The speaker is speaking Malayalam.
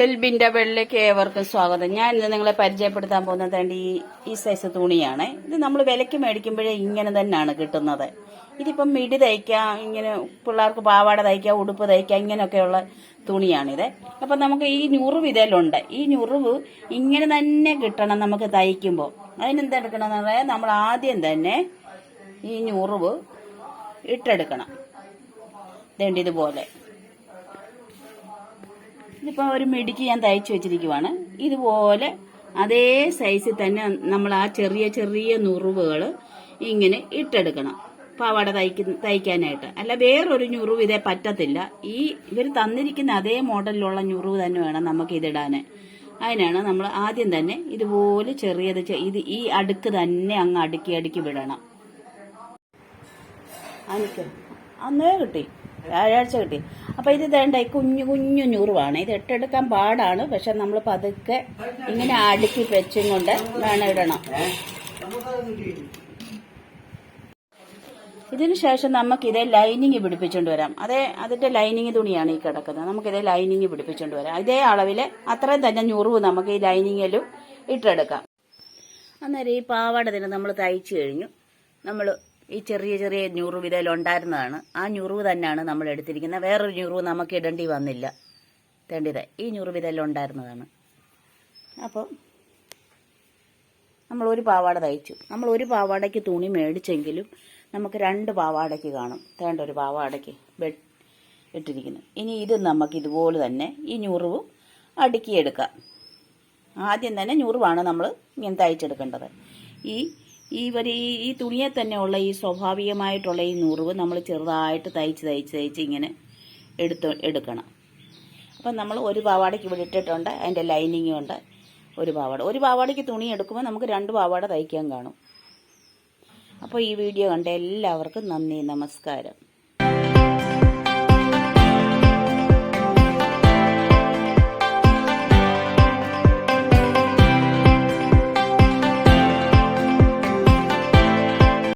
എൽബിന്റെ വെള്ളിലേക്ക് ഏവർക്കും സ്വാഗതം. ഞാൻ ഇന്ന് നിങ്ങളെ പരിചയപ്പെടുത്താൻ പോകുന്നത് ഈ സൈസ് തുണിയാണ്. ഇത് നമ്മൾ വിലയ്ക്ക് മേടിക്കുമ്പോഴേ ഇങ്ങനെ തന്നെയാണ് കിട്ടുന്നത്. ഇതിപ്പം മിടി തയ്ക്കാം, ഇങ്ങനെ പിള്ളേർക്ക് പാവാട തയ്ക്കാം, ഉടുപ്പ് തയ്ക്കാം, ഇങ്ങനെയൊക്കെയുള്ള തുണിയാണിത്. അപ്പം നമുക്ക് ഈ ഞുറിവ് ഇതിലുണ്ട്. ഈ ഞുറിവ് ഇങ്ങനെ തന്നെ കിട്ടണം നമുക്ക് തയ്ക്കുമ്പോൾ. അതിനെന്തെടുക്കണമെന്ന് പറഞ്ഞാൽ നമ്മൾ ആദ്യം തന്നെ ഈ ഞുറിവ് ഇട്ടെടുക്കണം. ഇതുപോലെ ഇതിപ്പോൾ ഒരു മിടിക്ക് ഞാൻ തയ്ച്ചു വെച്ചിരിക്കുവാണ്. ഇതുപോലെ അതേ സൈസിൽ തന്നെ നമ്മൾ ആ ചെറിയ ചെറിയ നുറുവുകൾ ഇങ്ങനെ ഇട്ടെടുക്കണം പാവാട തയ്ക്കാനായിട്ട്. അല്ല വേറൊരു ഞുറിവ് ഇതേ പറ്റത്തില്ല. ഇവർ തന്നിരിക്കുന്ന അതേ മോഡലിലുള്ള ഞുറിവ് തന്നെ വേണം നമുക്ക് ഇതിടാൻ. അതിനാണ് നമ്മൾ ആദ്യം തന്നെ ഇതുപോലെ ചെറിയത് ഈ അടുക്ക് തന്നെ അങ്ങ് അടുക്കി വിടണം. അന്നേ കിട്ടി, വ്യാഴാഴ്ച കിട്ടി. അപ്പം ഇത് വേണ്ട കുഞ്ഞു ഞുറിവാണ്. ഇത് ഇട്ടെടുക്കാൻ പാടാണ്. പക്ഷെ നമ്മൾ പതുക്കെ ഇങ്ങനെ അടുക്കി വെച്ചും കൊണ്ട് വേണം ഇടണം. ഇതിനു ശേഷം നമുക്കിതേ ലൈനിങ് പിടിപ്പിച്ചുകൊണ്ട് വരാം. അതിന്റെ ലൈനിങ് തുണിയാണ് ഈ കിടക്കുന്നത്. നമുക്കിതേ ലൈനിങ് പിടിപ്പിച്ചുകൊണ്ട് വരാം. ഇതേ അളവിൽ അത്രയും തന്നെ ഞുറിവ് നമുക്ക് ഈ ലൈനിങ്ങിലും ഇട്ടെടുക്കാം. അന്നേരം ഈ പാവാട തന്നെ നമ്മൾ തയ്ച്ചു കഴിഞ്ഞു. നമ്മൾ ഈ ചെറിയ ചെറിയ ഞുറിവ് ഇതിലുണ്ടായിരുന്നതാണ്. ആ ഞുറിവ് തന്നെയാണ് നമ്മൾ എടുത്തിരിക്കുന്നത്. വേറൊരു ഞുറിവ് നമുക്ക് ഇടേണ്ടി വന്നില്ല. തേണ്ടിത് ഈ ഞുറിവ് ഇതെല്ലാം ഉണ്ടായിരുന്നതാണ്. അപ്പോൾ നമ്മൾ ഒരു പാവാട തയ്ച്ചു. നമ്മൾ ഒരു പാവാടയ്ക്ക് തുണി മേടിച്ചെങ്കിലും നമുക്ക് 2 പാവാടയ്ക്ക് കാണും. തേണ്ട ഒരു പാവാടയ്ക്ക് ഇട്ടിരിക്കുന്നു. ഇനി ഇത് നമുക്ക് ഇതുപോലെ തന്നെ ഈ ഞുറിവ് അടുക്കിയെടുക്കാം. ആദ്യം തന്നെ ഞുറിവാണ് നമ്മൾ ഇങ്ങനെ തയ്ച്ചെടുക്കേണ്ടത്. ഈ തുണിയെ തന്നെ ഉള്ള ഈ സ്വാഭാവികമായിട്ടുള്ള ഈ ഞുറിവ് നമ്മൾ ചെറുതായിട്ട് തയ്ച്ച് ഇങ്ങനെ എടുക്കണം. അപ്പം നമ്മൾ ഒരു പാവാടയ്ക്ക് ഇവിടെ ഇട്ടിട്ടുണ്ട്. അതിൻ്റെ ലൈനിങ് ഉണ്ട്. ഒരു പാവാടയ്ക്ക് തുണി എടുക്കുമ്പോൾ നമുക്ക് 2 പാവാട തയ്ക്കാൻ കാണും. അപ്പോൾ ഈ വീഡിയോ കണ്ട എല്ലാവർക്കും നന്ദി, നമസ്കാരം.